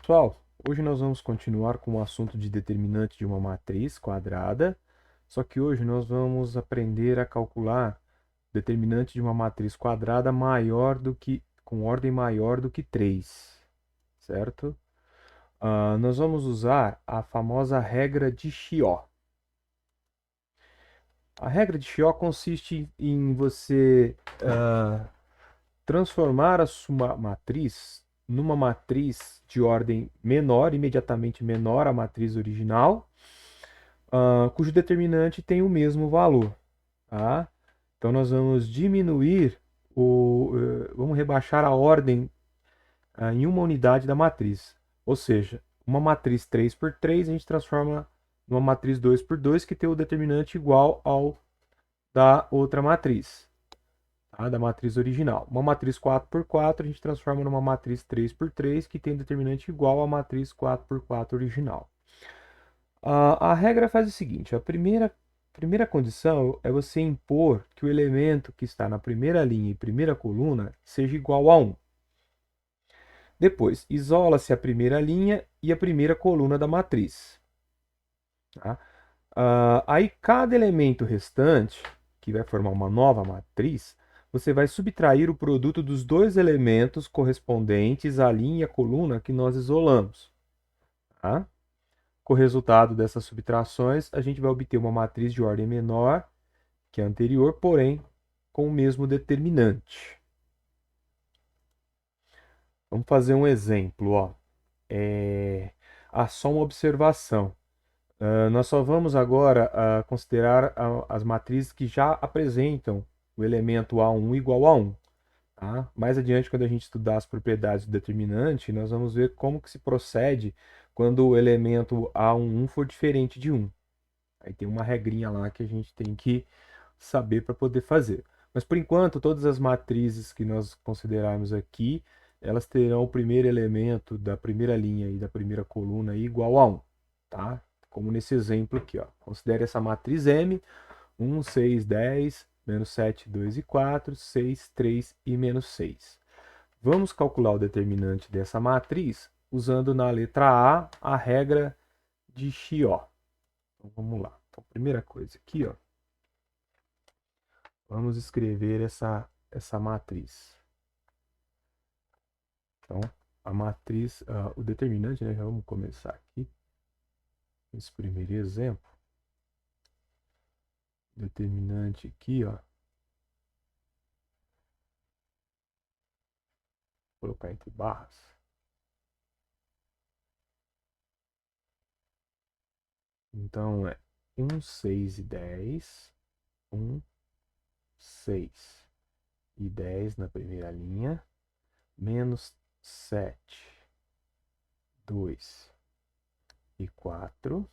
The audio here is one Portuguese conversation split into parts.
Pessoal, hoje nós vamos continuar com o assunto de determinante de uma matriz quadrada, só que hoje nós vamos aprender a calcular determinante de uma matriz quadrada maior do que, com ordem maior do que 3, certo? Nós vamos usar a famosa regra de Chió. A regra de Chió consiste em você transformar a sua matriz numa matriz de ordem menor, imediatamente menor à matriz original, cujo determinante tem o mesmo valor, tá? Então nós vamos diminuir vamos rebaixar a ordem em uma unidade da matriz. Ou seja, uma matriz 3 por 3 a gente transforma numa matriz 2 por 2 que tem o determinante igual ao da outra matriz, tá? Da matriz original. Uma matriz 4 por 4 a gente transforma numa matriz 3 por 3 que tem determinante igual à matriz 4 por 4 original. A regra faz o seguinte: a primeira condição é você impor que o elemento que está na primeira linha e primeira coluna seja igual a 1. Depois, isola-se a primeira linha e a primeira coluna da matriz. Tá? Aí, cada elemento restante, que vai formar uma nova matriz, você vai subtrair o produto dos dois elementos correspondentes à linha e à coluna que nós isolamos. Tá? Com o resultado dessas subtrações, a gente vai obter uma matriz de ordem menor que a anterior, porém com o mesmo determinante. Vamos fazer um exemplo, ó. Só uma observação. Nós só vamos agora considerar as matrizes que já apresentam o elemento A1 igual a 1. Tá? Mais adiante, quando a gente estudar as propriedades do determinante, nós vamos ver como que se procede quando o elemento A11 for diferente de 1. Aí tem uma regrinha lá que a gente tem que saber para poder fazer. Mas por enquanto, todas as matrizes que nós considerarmos aqui, elas terão o primeiro elemento da primeira linha e da primeira coluna igual a 1, tá? Como nesse exemplo aqui, ó. Considere essa matriz M, 1, 6, 10, menos 7, 2 e 4, 6, 3 e menos 6. Vamos calcular o determinante dessa matriz usando na letra A regra de Chió. Então vamos lá. Então, primeira coisa aqui, ó. Vamos escrever essa matriz. Então, a matriz, o determinante, né? Já vamos começar aqui. Esse primeiro exemplo. Determinante aqui, ó. Vou colocar entre barras. Então, é 1, 6 e 10. 1, 6 e 10 na primeira linha. Menos 7, 2 e 4.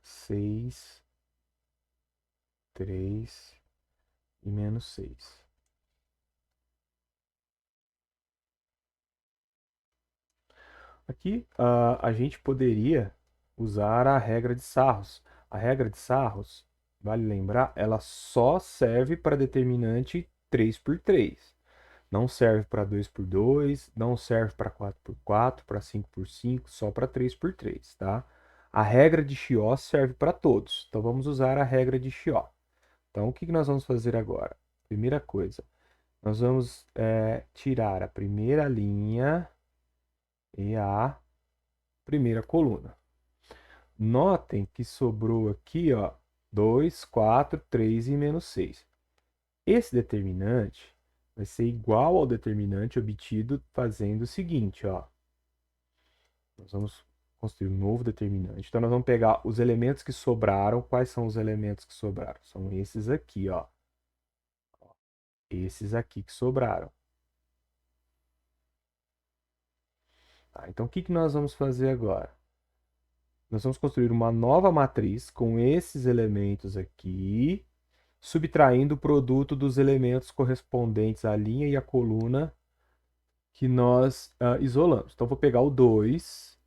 6, 3 e menos 6. Aqui a gente poderia usar a regra de Sarros. A regra de Sarros, vale lembrar, ela só serve para determinante 3 por 3. Não serve para 2 por 2, não serve para 4 por 4, para 5 por 5, só para 3 por 3, tá? A regra de Chió serve para todos. Então vamos usar a regra de Chió. Então o que nós vamos fazer agora? Primeira coisa, nós vamos tirar a primeira linha e a primeira coluna. Notem que sobrou aqui, ó, 2, 4, 3 e menos 6. Esse determinante vai ser igual ao determinante obtido fazendo o seguinte, ó. Nós vamos construir um novo determinante. Então, nós vamos pegar os elementos que sobraram. Quais são os elementos que sobraram? São esses aqui, ó. Esses aqui que sobraram. Tá, então, o que nós vamos fazer agora? Nós vamos construir uma nova matriz com esses elementos aqui, subtraindo o produto dos elementos correspondentes à linha e à coluna que nós isolamos. Então, vou pegar o 2,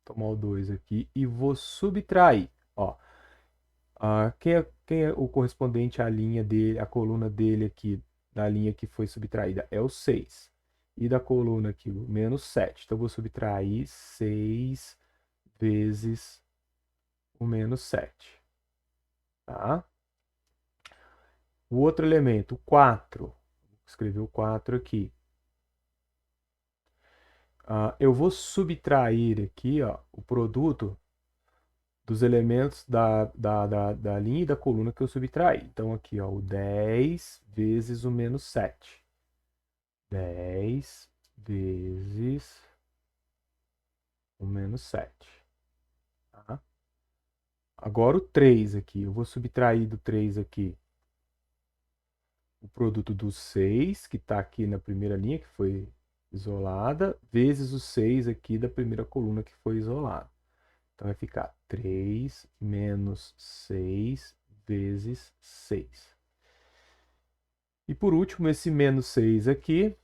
tomar o 2 aqui e vou subtrair. Ó, quem é o correspondente à linha dele, à coluna dele aqui, da linha que foi subtraída? É o 6. E da coluna aqui, o menos 7. Então, eu vou subtrair 6 vezes o menos 7. Tá? O outro elemento, o 4. Vou escrever o 4 aqui. Eu vou subtrair aqui, ó, o produto dos elementos da linha e da coluna que eu subtraí. Então, aqui, ó, o 10 vezes o menos 7. 10 vezes o menos 7. Tá? Agora o 3 aqui. Eu vou subtrair do 3 aqui o produto do 6, que está aqui na primeira linha, que foi isolada, vezes o 6 aqui da primeira coluna que foi isolada. Então, vai ficar 3 menos 6 vezes 6. E por último, esse menos 6 aqui,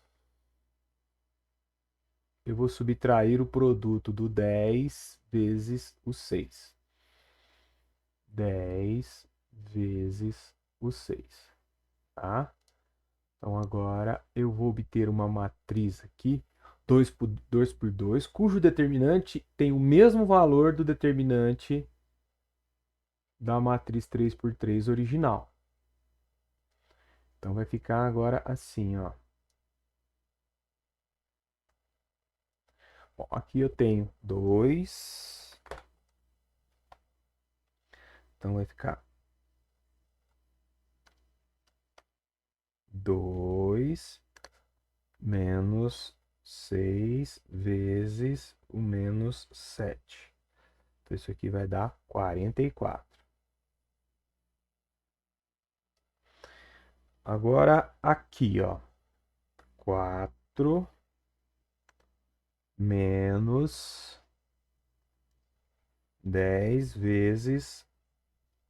eu vou subtrair o produto do 10 vezes o 6. 10 vezes o 6. Tá? Então, agora eu vou obter uma matriz aqui, 2 por 2, cujo determinante tem o mesmo valor do determinante da matriz 3 por 3 original. Então, vai ficar agora assim, ó. Bom, aqui eu tenho 2. Então, vai ficar 2 menos 6 vezes o menos 7. Então, isso aqui vai dar 44. Agora, aqui, ó. 4 menos 10 vezes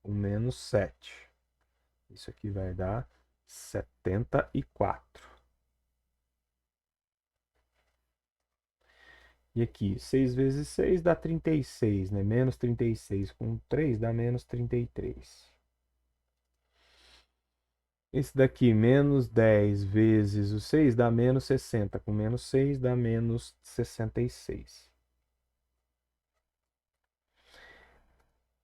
o menos 7. Isso aqui vai dar 74. E aqui, 6 vezes 6 dá 36, né? Menos 36 com 3 dá menos 33. Esse daqui, menos 10 vezes o 6 dá menos 60. Com menos 6 dá menos 66.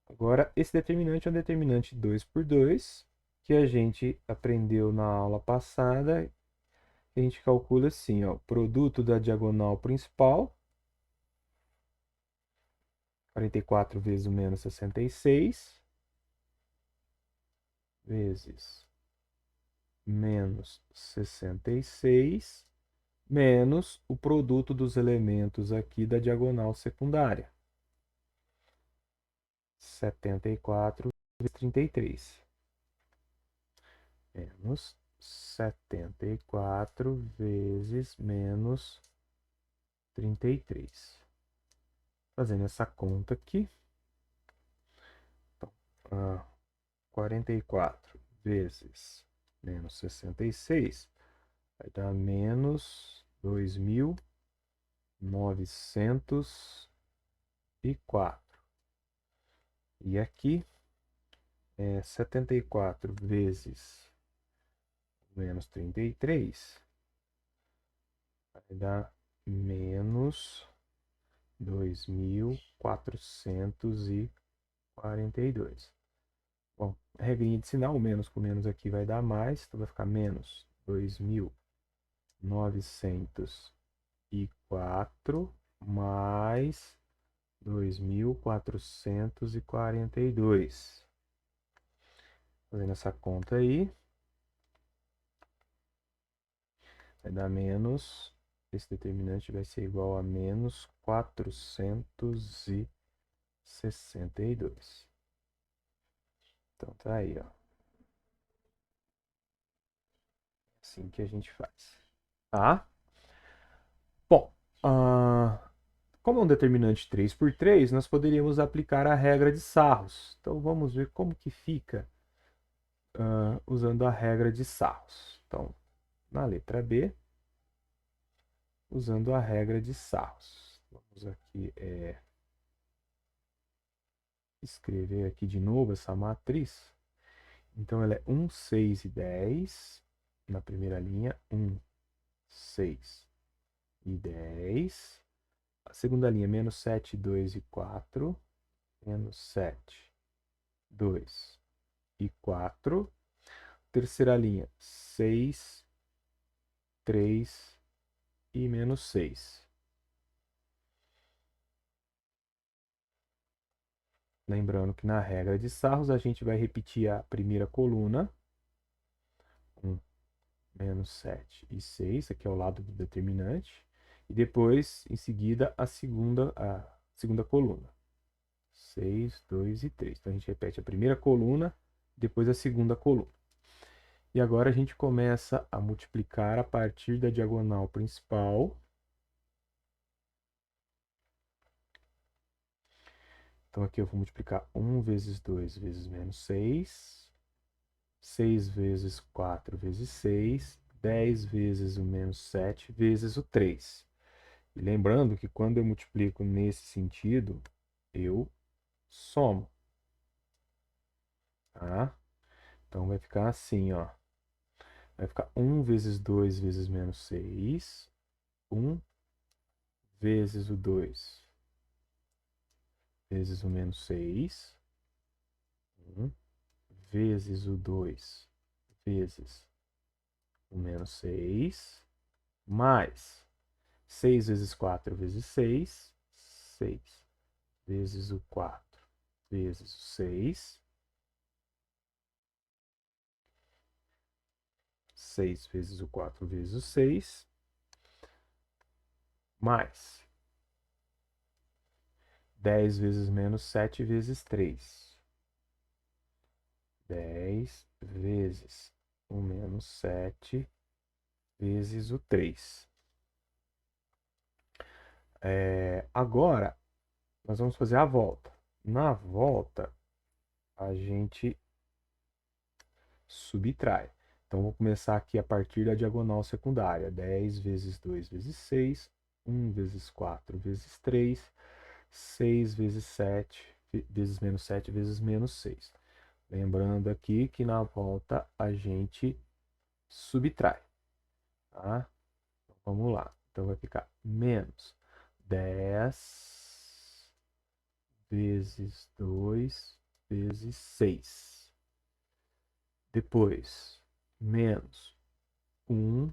Agora, esse determinante é um determinante 2 por 2, que a gente aprendeu na aula passada. A gente calcula assim, ó, produto da diagonal principal, 44 vezes o menos 66, vezes menos 66, menos o produto dos elementos aqui da diagonal secundária, 74 vezes 33, menos 74 vezes menos 33. Fazendo essa conta aqui, então, 44 vezes menos 66 vai dar menos 2.904. E aqui, 74 vezes menos 33 vai dar menos 2.442. Bom, regrinha de sinal, o menos com menos aqui vai dar mais, então vai ficar menos 2.904 mais 2.442. Fazendo essa conta aí, vai dar menos, esse determinante vai ser igual a menos 462. Então tá aí, ó. Assim que a gente faz. Tá? Bom, como é um determinante 3 por 3, nós poderíamos aplicar a regra de Sarros. Então vamos ver como que fica usando a regra de Sarros. Então, na letra B, usando a regra de Sarros. Vamos aqui escrever aqui de novo essa matriz. Então, ela é 1, 6 e 10 na primeira linha. 1, 6 e 10. A segunda linha, menos 7, 2 e 4. Menos 7, 2 e 4. Terceira linha, 6, 3 e menos 6. Lembrando que na regra de sarros a gente vai repetir a primeira coluna. 1, menos 7 e 6, aqui é o lado do determinante. E depois, em seguida, a segunda coluna. 6, 2 e 3. Então a gente repete a primeira coluna, depois a segunda coluna. E agora a gente começa a multiplicar a partir da diagonal principal. Então aqui eu vou multiplicar 1 vezes 2 vezes menos 6. 6 vezes 4 vezes 6. 10 vezes o menos 7 vezes o 3. E lembrando que quando eu multiplico nesse sentido, eu somo. Tá? Então vai ficar assim, ó. Vai ficar 1 vezes 2 vezes menos 6. 1 vezes o 2 vezes o menos 6. 1 vezes o 2 vezes o menos 6. Mais 6 vezes 4 vezes 6. 6 vezes o 4 vezes o 6. 6 vezes o 4 vezes o 6. Mais 10 vezes menos 7 vezes 3. 10 vezes o menos 7 vezes o 3. Agora, nós vamos fazer a volta. Na volta, a gente subtrai. Então, vou começar aqui a partir da diagonal secundária. 10 vezes 2 vezes 6. 1 vezes 4 vezes 3. 6 vezes 7 vezes menos 7 vezes menos 6. Lembrando aqui que na volta a gente subtrai. Tá? Então, vamos lá. Então, vai ficar menos 10 vezes 2 vezes 6. Depois, menos 1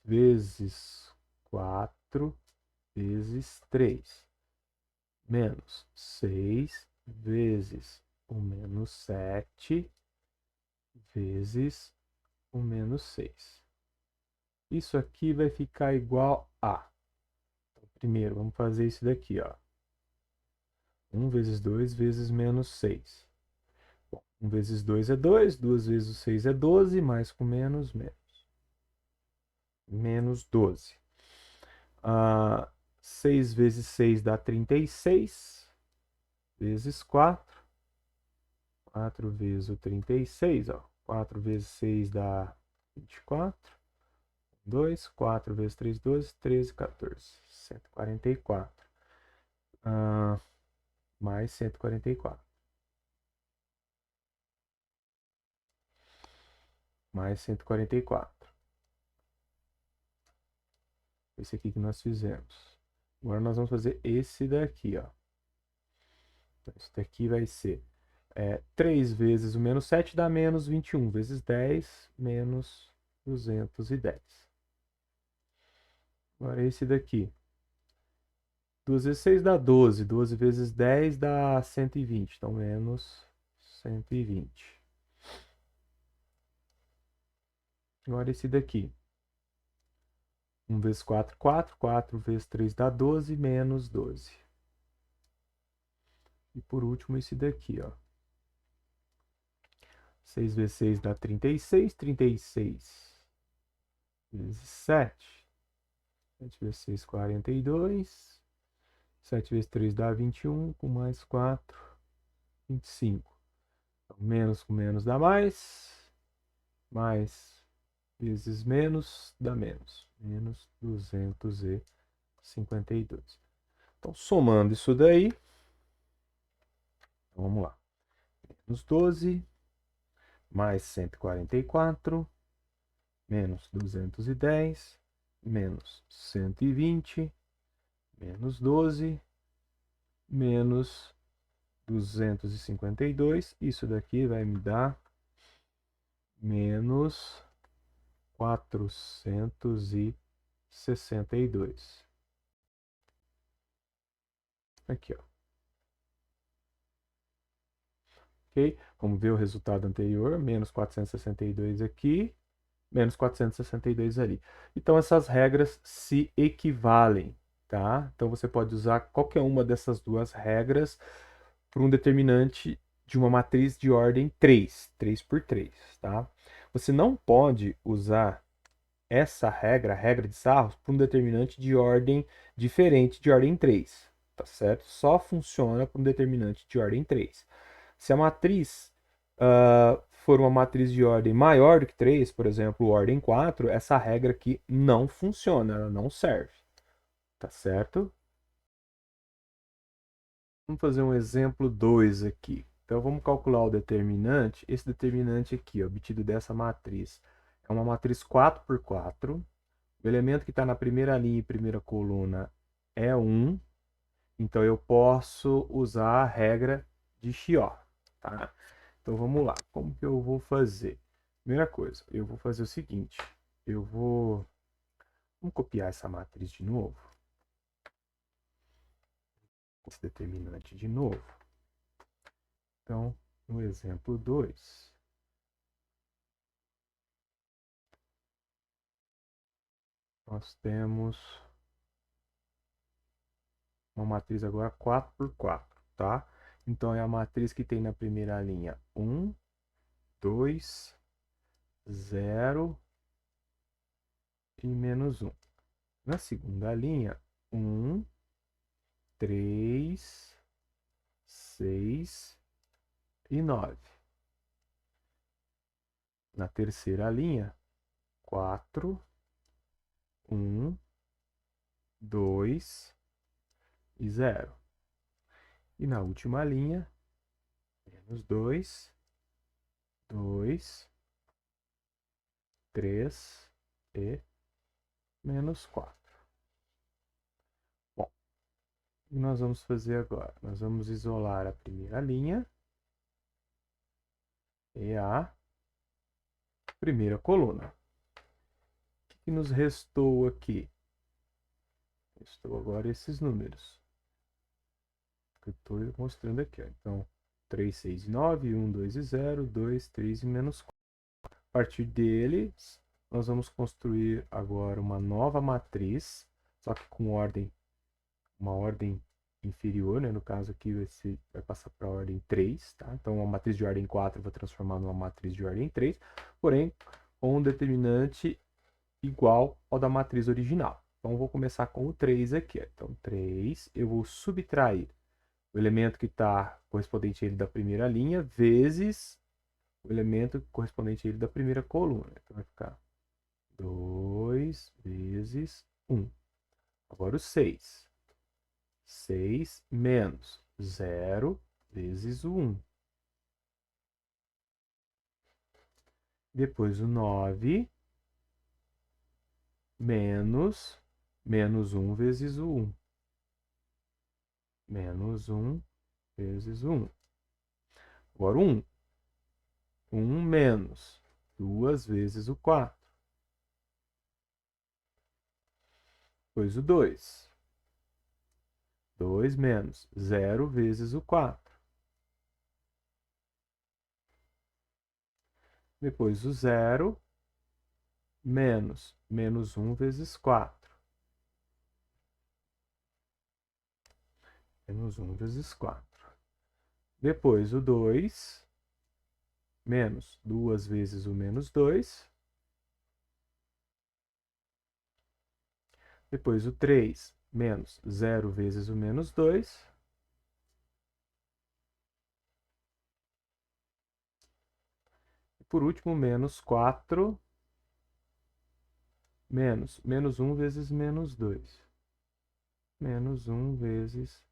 vezes 4 vezes 3. Menos 6 vezes o menos 7 vezes o menos 6. Isso aqui vai ficar igual a... Então, primeiro, vamos fazer isso daqui, ó. 1 vezes 2 vezes menos 6. Bom, 1 vezes 2 é 2, 2 vezes o 6 é 12, mais com menos, menos. Menos 12. 6 vezes 6 dá 36, vezes 4. 4 vezes o 36, ó. 4 vezes 6 dá 24. 2, 4 vezes 3, 12, 13, 14. 144. Mais 144. Mais 144. Esse aqui que nós fizemos. Agora nós vamos fazer esse daqui, ó. Então, esse daqui vai ser 3 vezes o menos 7 dá menos 21, vezes 10, menos 210. Agora esse daqui. 2 vezes 6 dá 12. 12 vezes 10 dá 120. Então, menos 120. Agora esse daqui. 1 vezes 4, 4. 4 vezes 3 dá 12, menos 12. E por último esse daqui, ó. 6 vezes 6 dá 36. 36 vezes 7. 7 vezes 6, 42. 7 vezes 3 dá 21. Com mais 4, 25. Então, menos com menos dá mais. Mais vezes menos dá menos. Menos 252. Então, somando isso daí, então, vamos lá. Menos 12, mais 144, menos 210, menos 120, menos 12, menos 252. Isso daqui vai me dar menos 462. Aqui, ó. Ok? Vamos ver o resultado anterior, menos 462 aqui, menos 462 ali. Então, essas regras se equivalem, tá? Então, você pode usar qualquer uma dessas duas regras para um determinante de uma matriz de ordem 3 por 3, tá? Você não pode usar essa regra, a regra de Sarros, para um determinante de ordem diferente de ordem 3, tá certo? Só funciona para um determinante de ordem 3. Se a matriz for uma matriz de ordem maior do que 3, por exemplo, ordem 4, essa regra aqui não funciona, ela não serve, tá certo? Vamos fazer um exemplo 2 aqui. Então, vamos calcular o determinante. Esse determinante aqui, obtido dessa matriz, é uma matriz 4 por 4. O elemento que está na primeira linha e primeira coluna é 1. Então, eu posso usar a regra de Chió, tá? Então, vamos lá. Como que eu vou fazer? Primeira coisa, eu vou fazer o seguinte. Vamos copiar essa matriz de novo. Esse determinante de novo. Então, no exemplo 2, nós temos uma matriz agora 4 por 4, tá? Então, é a matriz que tem na primeira linha 1, 2, 0 e menos 1. Na segunda linha, 1, 3, 6 e 9. Na terceira linha, 4, 1, 2 e 0. E na última linha, menos 2, 2, 3 e menos 4. Bom, o que nós vamos fazer agora? Nós vamos isolar a primeira linha e a primeira coluna. O que nos restou aqui? Restou agora esses números que eu estou mostrando aqui, ó. Então, 3, 6 e 9, 1, 2 e 0, 2, 3 e menos 4. A partir deles, nós vamos construir agora uma nova matriz, só que com uma ordem inferior, né? No caso aqui vai passar para a ordem 3, tá? Então, uma matriz de ordem 4 eu vou transformar numa matriz de ordem 3, porém com um determinante igual ao da matriz original. Então, eu vou começar com o 3 aqui. Ó. Então, 3, eu vou subtrair o elemento que está correspondente a ele da primeira linha, vezes o elemento correspondente a ele da primeira coluna. Então, vai ficar 2 vezes 1. Agora o 6. 6 menos 0 vezes o 1. Depois o 9 menos 1 vezes o 1. Menos 1 vezes o 1. Agora o 1. 1 menos 2 vezes o 4. Depois o 2. 2 menos 0 vezes o 4. Depois o 0 menos 1 vezes 4. Menos 1 vezes 4. Depois o 2 menos 2 vezes o menos 2. Depois o 3 menos 0 vezes o menos 2. E por último, menos 4 menos 1 vezes menos 2. Menos 1 vezes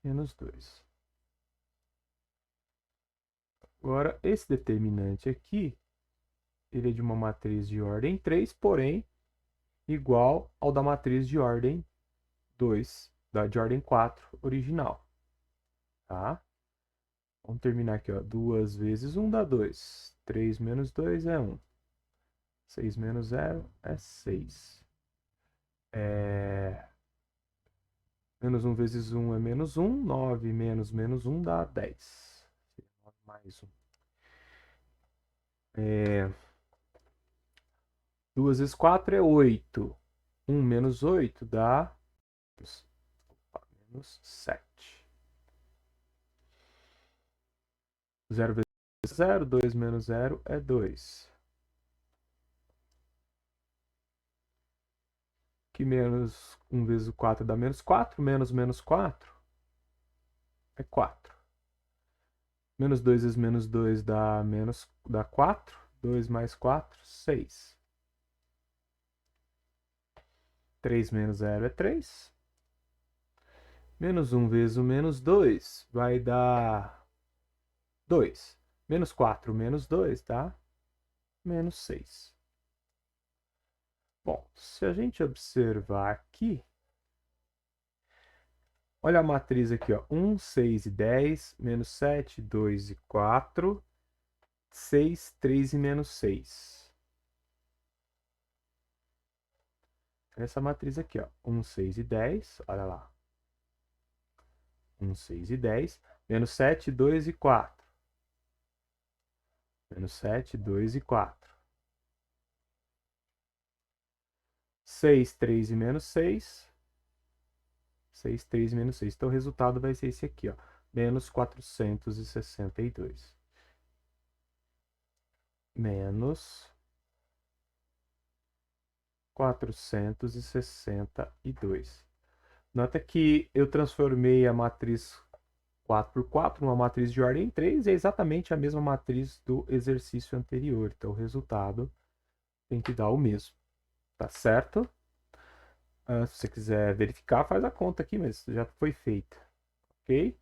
menos 2. Agora, esse determinante aqui, ele é de uma matriz de ordem 3, porém, igual ao da matriz de ordem 2, de ordem 4 original. Tá? Vamos terminar aqui, ó. 2 vezes 1 dá 2. 3 menos 2 é 1. 6 menos 0 é 6. Menos 1 vezes 1 é menos 1. 9 menos menos 1 dá 10. 9 mais 1. 2 vezes 4 é 8. 1 menos 8 dá menos 7. 0 vezes 0, 2 menos 0 é 2. Que menos 1 vezes 4 dá menos 4. Menos menos 4 é 4. Menos 2 vezes menos 2 dá 4. 2 mais 4, 6. 3 menos 0 é 3. Menos 1 vezes o menos 2 vai dar 2. Menos 4 menos 2 dá menos 6. Bom, se a gente observar aqui, olha a matriz aqui, ó. 1, 6 e 10, menos 7, 2 e 4, 6, 3 e menos 6. Essa matriz aqui, ó. 1, 6 e 10, olha lá. 1, 6 e 10, menos 7, 2 e 4. Menos 7, 2 e 4. 6, 3 e menos 6. 6, 3 e menos 6. Então, o resultado vai ser esse aqui, ó. Menos 462. Menos 462. Nota que eu transformei a matriz 4 por 4 numa matriz de ordem 3. É exatamente a mesma matriz do exercício anterior. Então, o resultado tem que dar o mesmo. Tá certo? Se você quiser verificar, faz a conta aqui, mas já foi feita. Ok?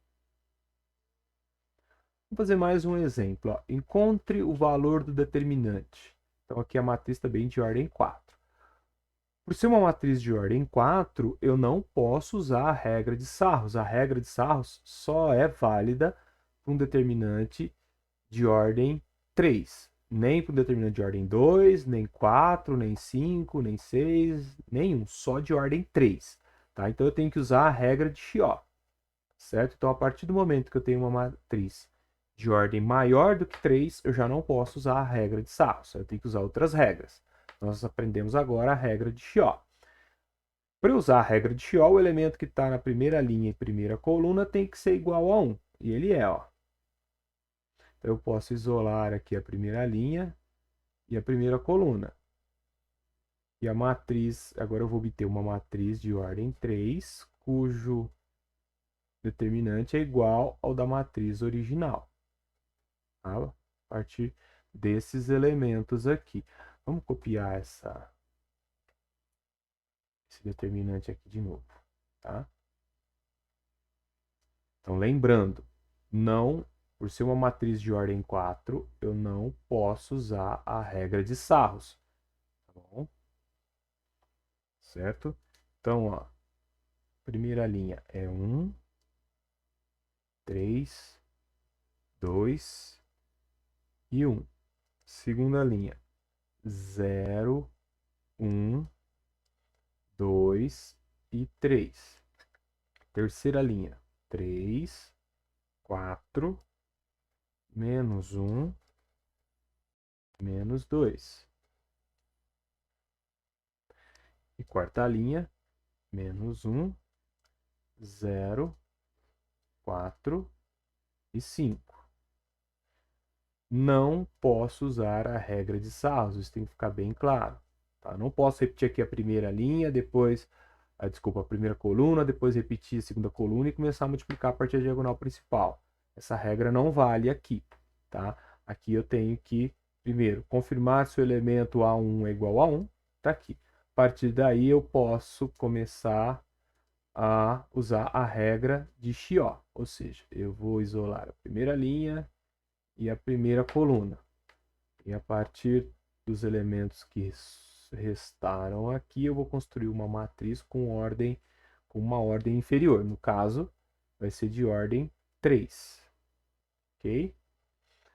Vamos fazer mais um exemplo. Ó. Encontre o valor do determinante. Então, aqui a matriz também de ordem 4. Por ser uma matriz de ordem 4, eu não posso usar a regra de Sarros. A regra de Sarros só é válida para um determinante de ordem 3. Nem para um determinante de ordem 2, nem 4, nem 5, nem 6, nenhum. Só de ordem 3. Tá? Então, eu tenho que usar a regra de Chió. Certo? Então, a partir do momento que eu tenho uma matriz de ordem maior do que 3, eu já não posso usar a regra de Sarros. Eu tenho que usar outras regras. Nós aprendemos agora a regra de Chió. Para usar a regra de Chió, o elemento que está na primeira linha e primeira coluna tem que ser igual a 1. E ele é, ó. Então, eu posso isolar aqui a primeira linha e a primeira coluna. E a matriz, agora eu vou obter uma matriz de ordem 3, cujo determinante é igual ao da matriz original. Tá? A partir desses elementos aqui. Vamos copiar esse determinante aqui de novo. Tá? Então, lembrando, por ser uma matriz de ordem 4, eu não posso usar a regra de Sarros. Tá bom? Certo? Então, ó, primeira linha é 1, 3, 2 e 1. Segunda linha, 0, 1, 2 e 3. Terceira linha, 3, 4, menos 1, menos 2. E quarta linha, menos 1, 0, 4 e 5. Não posso usar a regra de Sarros, isso tem que ficar bem claro. Tá? Não posso repetir aqui a primeira linha, depois, a primeira coluna, depois repetir a segunda coluna e começar a multiplicar a partir da diagonal principal. Essa regra não vale aqui. Tá? Aqui eu tenho que, primeiro, confirmar se o elemento A1 é igual a 1. Tá aqui. A partir daí eu posso começar a usar a regra de Chió. Ou seja, eu vou isolar a primeira linha e a primeira coluna. E a partir dos elementos que restaram aqui, eu vou construir uma matriz com uma ordem inferior. No caso, vai ser de ordem 3. Ok?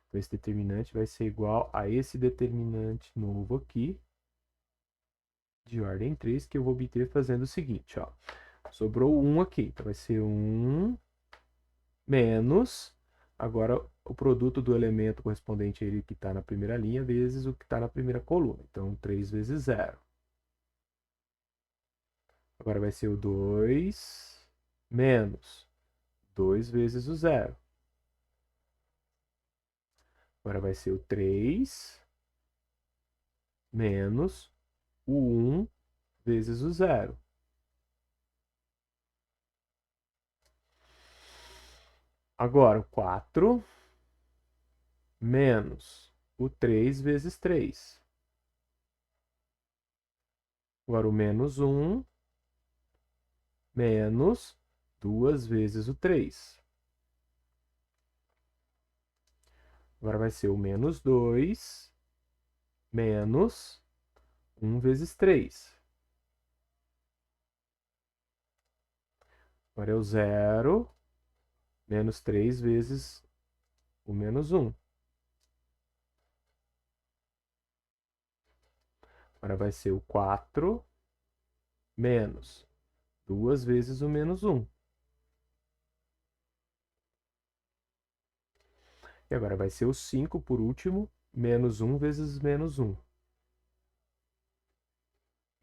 Então, esse determinante vai ser igual a esse determinante novo aqui, de ordem 3, que eu vou obter fazendo o seguinte, ó. Sobrou 1 aqui, então vai ser 1 menos, agora o produto do elemento correspondente a ele que está na primeira linha, vezes o que está na primeira coluna. Então, 3 vezes 0. Agora vai ser o 2 menos 2 vezes o 0. Agora vai ser o 3 menos o 1 vezes o 0. Agora o 4 menos o 3 vezes 3. Agora o menos 1 menos 2 vezes o 3. Agora vai ser o menos 2 menos 1 vezes 3. Agora é o 0 menos 3 vezes o menos 1. Agora vai ser o 4 menos 2 vezes o menos 1. E agora vai ser o 5, por último, menos 1 vezes menos 1.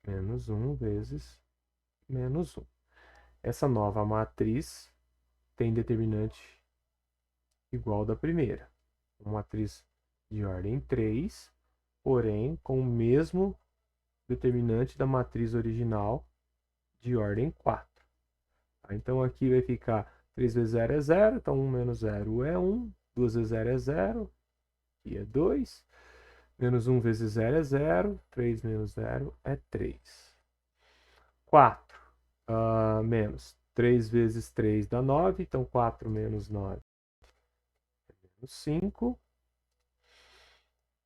Menos 1 vezes menos 1. Essa nova matriz tem determinante igual da primeira. Uma matriz de ordem 3, porém com o mesmo determinante da matriz original de ordem 4. Então aqui vai ficar 3 vezes 0 é 0, então 1 menos 0 é 1, 2 vezes 0 é 0, aqui é 2, menos 1 vezes 0 é 0, 3 menos 0 é 3. 4 menos 3 vezes 3 dá 9, então 4 menos 9 é menos 5.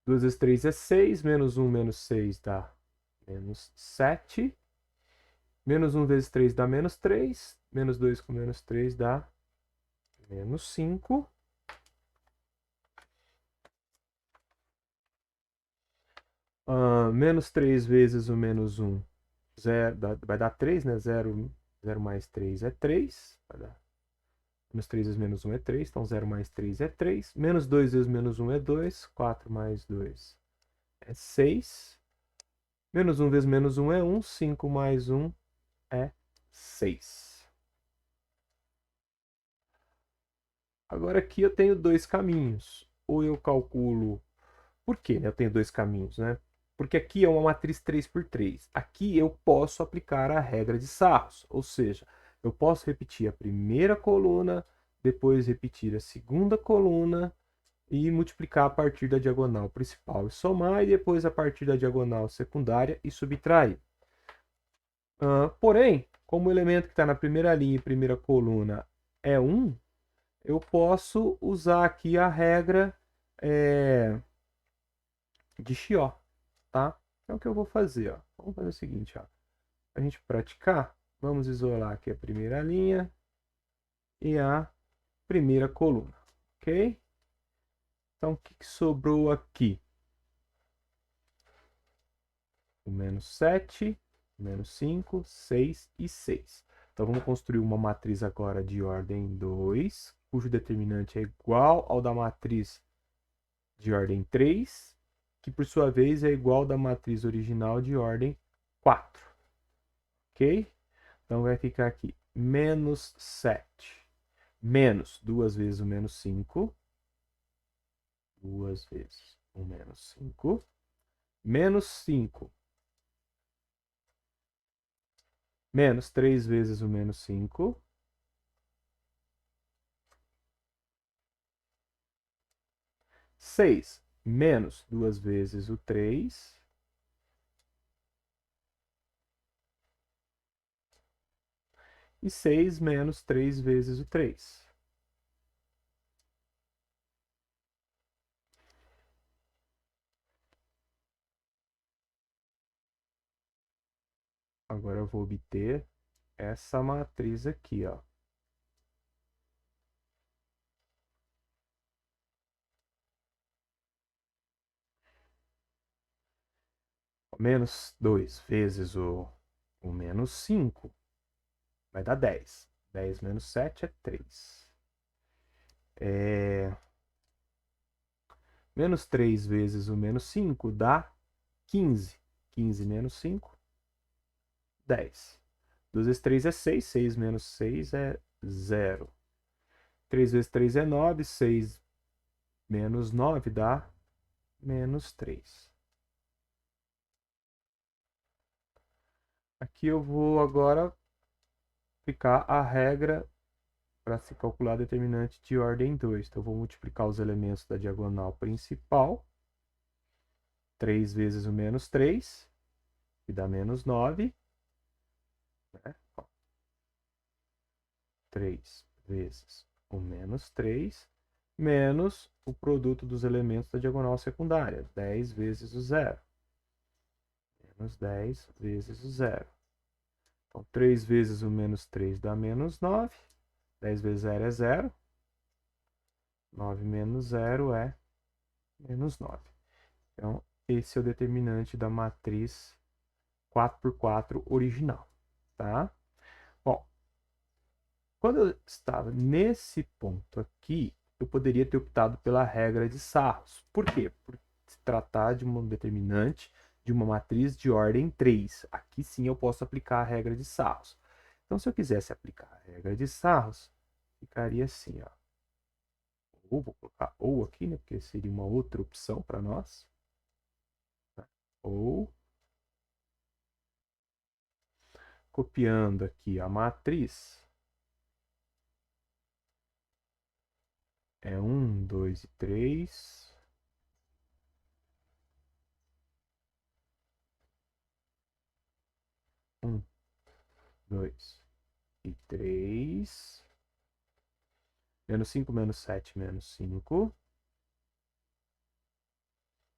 2 vezes 3 é 6, menos 1 menos 6 dá menos 7. Menos 1 vezes 3 dá menos 3. Menos 2 com menos 3 dá menos 5. Menos 3 vezes o menos 1 vai dar 3, né? 0 mais 3 é 3. Vai dar menos 3 vezes menos 1 é 3, então 0 mais 3 é 3. Menos 2 vezes menos 1 é 2. 4 mais 2 é 6. Menos 1 vezes menos 1 é 1. 5 mais 1 é 6. Agora aqui eu tenho dois caminhos. Ou eu calculo... Por quê, né? Eu tenho dois caminhos, né? Porque aqui é uma matriz 3 por 3. Aqui eu posso aplicar a regra de Sarros, ou seja, eu posso repetir a primeira coluna, depois repetir a segunda coluna e multiplicar a partir da diagonal principal e somar, e depois a partir da diagonal secundária e subtrair. Porém, como o elemento que está na primeira linha e primeira coluna é 1, eu posso usar aqui a regra de Chió, tá? Então, o que eu vou fazer, ó? Vamos fazer o seguinte, ó. Para a gente praticar, vamos isolar aqui a primeira linha e a primeira coluna, ok? Então, o que sobrou aqui? O menos 7, menos 5, 6 e 6. Então, vamos construir uma matriz agora de ordem 2, cujo determinante é igual ao da matriz de ordem 3, que por sua vez é igual ao da matriz original de ordem 4. Ok? Então vai ficar aqui menos 7 menos 2 vezes o menos 5. 2 vezes o menos 5. Menos 5 menos 3 vezes o menos 5. 6 menos 2 vezes o 3. E 6 menos 3 vezes o 3. agora eu vou obter essa matriz aqui, ó. Menos 2 vezes o menos 5 vai dar 10. 10 menos 7 é 3. Menos 3 vezes o menos 5 dá 15. 15 menos 5, 10. 2 vezes 3 é 6. 6 menos 6 é 0. 3 vezes 3 é 9. 6 menos 9 dá menos 3. Aqui eu vou agora aplicar a regra para se calcular determinante de ordem 2. Então, eu vou multiplicar os elementos da diagonal principal. 3 vezes o menos 3, que dá menos 9. Né? 3 vezes o menos 3, menos o produto dos elementos da diagonal secundária. 10 vezes o zero. Menos 10 vezes o zero. Então, 3 vezes o menos 3 dá menos 9. 10 vezes 0 é 0. 9 menos 0 é menos 9. Então, esse é o determinante da matriz 4x4 original, tá? Bom, quando eu estava nesse ponto aqui, eu poderia ter optado pela regra de Sarros. Por quê? Por se tratar de um determinante de uma matriz de ordem 3. Aqui sim eu posso aplicar a regra de Sarros. Então, se eu quisesse aplicar a regra de Sarros, ficaria assim, ó. Ou vou colocar ou aqui, né? Porque seria uma outra opção para nós. Tá? Ou copiando aqui a matriz, é 1, 2 e 3. 1, 2 e 3. Menos 5, menos 7, menos 5.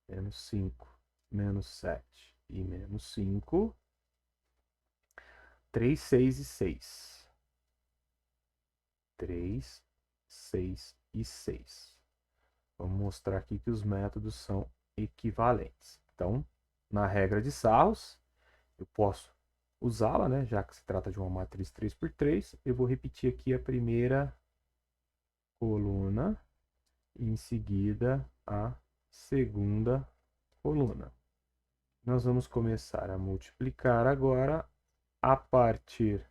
Menos 5, menos 7 e menos 5. 3, 6 e 6. 3, 6 e 6. Vamos mostrar aqui que os métodos são equivalentes. Então, na regra de Sarros, eu posso usá-la, né? Já que se trata de uma matriz 3x3, eu vou repetir aqui a primeira coluna e em seguida a segunda coluna. Nós vamos começar a multiplicar agora a partir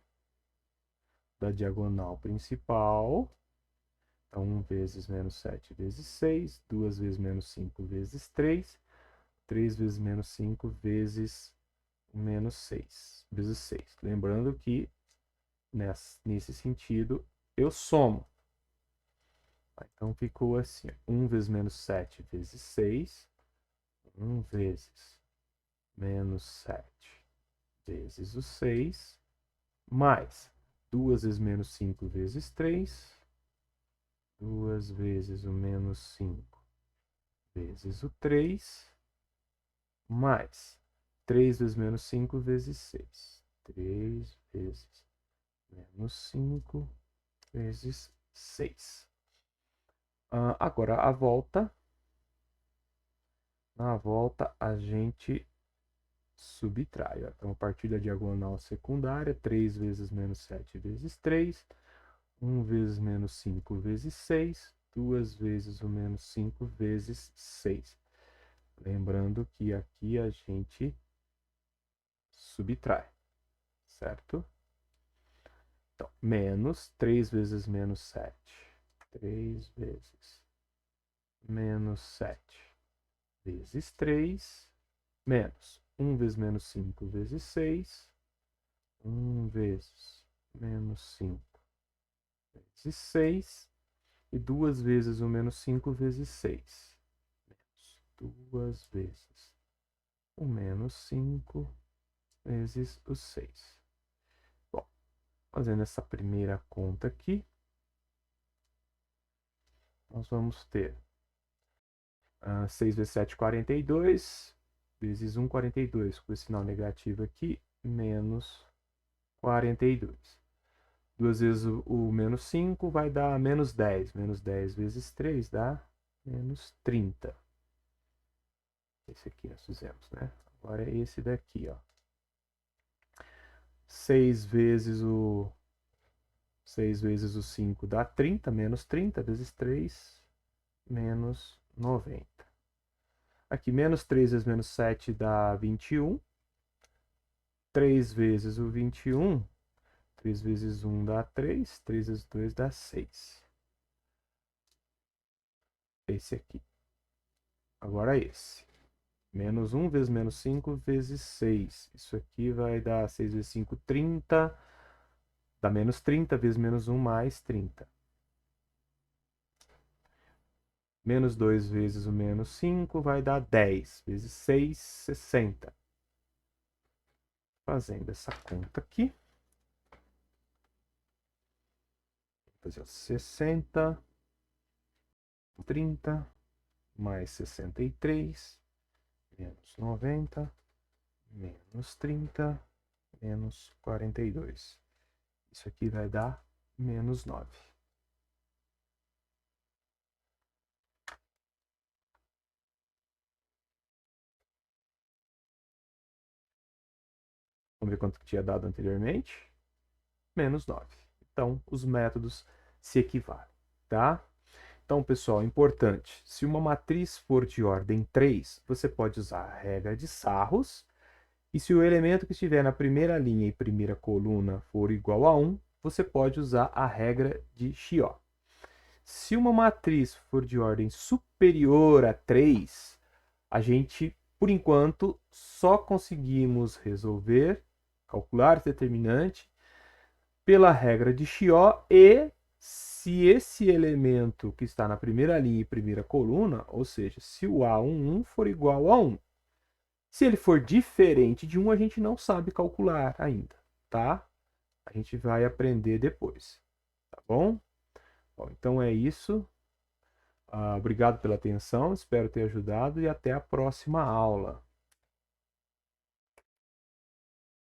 da diagonal principal. Então, 1 vezes menos 7 vezes 6, 2 vezes menos 5 vezes 3, 3 vezes menos 5 vezes menos 6, vezes 6. Lembrando que, nesse sentido, eu somo. Então, ficou assim, 1 vezes menos 7 vezes 6, 1 vezes menos 7 vezes o 6, mais 2 vezes menos 5 vezes 3, 2 vezes o menos 5 vezes o 3, mais 3 vezes menos 5 vezes 6. 3 vezes menos 5 vezes 6. Agora, a volta. Na volta, a gente subtrai. Ó. Então, a partir da diagonal secundária, 3 vezes menos 7 vezes 3. 1 vezes menos 5 vezes 6. 2 vezes o menos 5 vezes 6. Lembrando que aqui a gente subtrai, certo? Então, menos 3 vezes menos 7. 3 vezes menos 7 vezes 3, menos 1 vezes menos 5 vezes 6. 1 vezes menos 5 vezes 6. E 2 vezes o menos 5 vezes 6. Menos 2 vezes o menos 5 vezes o 6. Bom, fazendo essa primeira conta aqui, nós vamos ter 6 vezes 7, 42, vezes 1, 42, com esse sinal negativo aqui, menos 42. 2 vezes o menos 5 vai dar menos 10. Menos 10 vezes 3 dá menos 30. Esse aqui nós fizemos, né? Agora é esse daqui, ó. 6 vezes o 5 dá 30, menos 30 vezes 3, menos 90. Aqui, menos 3 vezes menos 7 dá 21. 3 vezes o 21, 3 vezes 1 dá 3, 3 vezes 2 dá 6. Esse aqui. Agora esse. Menos 1 vezes menos 5 vezes 6. Isso aqui vai dar 6 vezes 5, 30. Dá menos 30 vezes menos 1 mais 30. Menos 2 vezes o menos 5 vai dar 10. Vezes 6, 60. Fazendo essa conta aqui. Vou fazer 60, 30, mais 63, menos 90, menos 30, menos 42. Isso aqui vai dar menos 9. Vamos ver quanto que tinha dado anteriormente. Menos 9. Então, os métodos se equivalem, tá? Então, pessoal, importante. Se uma matriz for de ordem 3, você pode usar a regra de Sarros. E se o elemento que estiver na primeira linha e primeira coluna for igual a 1, você pode usar a regra de Chió. Se uma matriz for de ordem superior a 3, a gente, por enquanto, só conseguimos resolver, calcular esse determinante, pela regra de Chió e se esse elemento que está na primeira linha e primeira coluna, ou seja, se o A11 for igual a 1. Se ele for diferente de 1, a gente não sabe calcular ainda, tá? A gente vai aprender depois, tá bom? Bom, então é isso. Obrigado pela atenção, espero ter ajudado e até a próxima aula.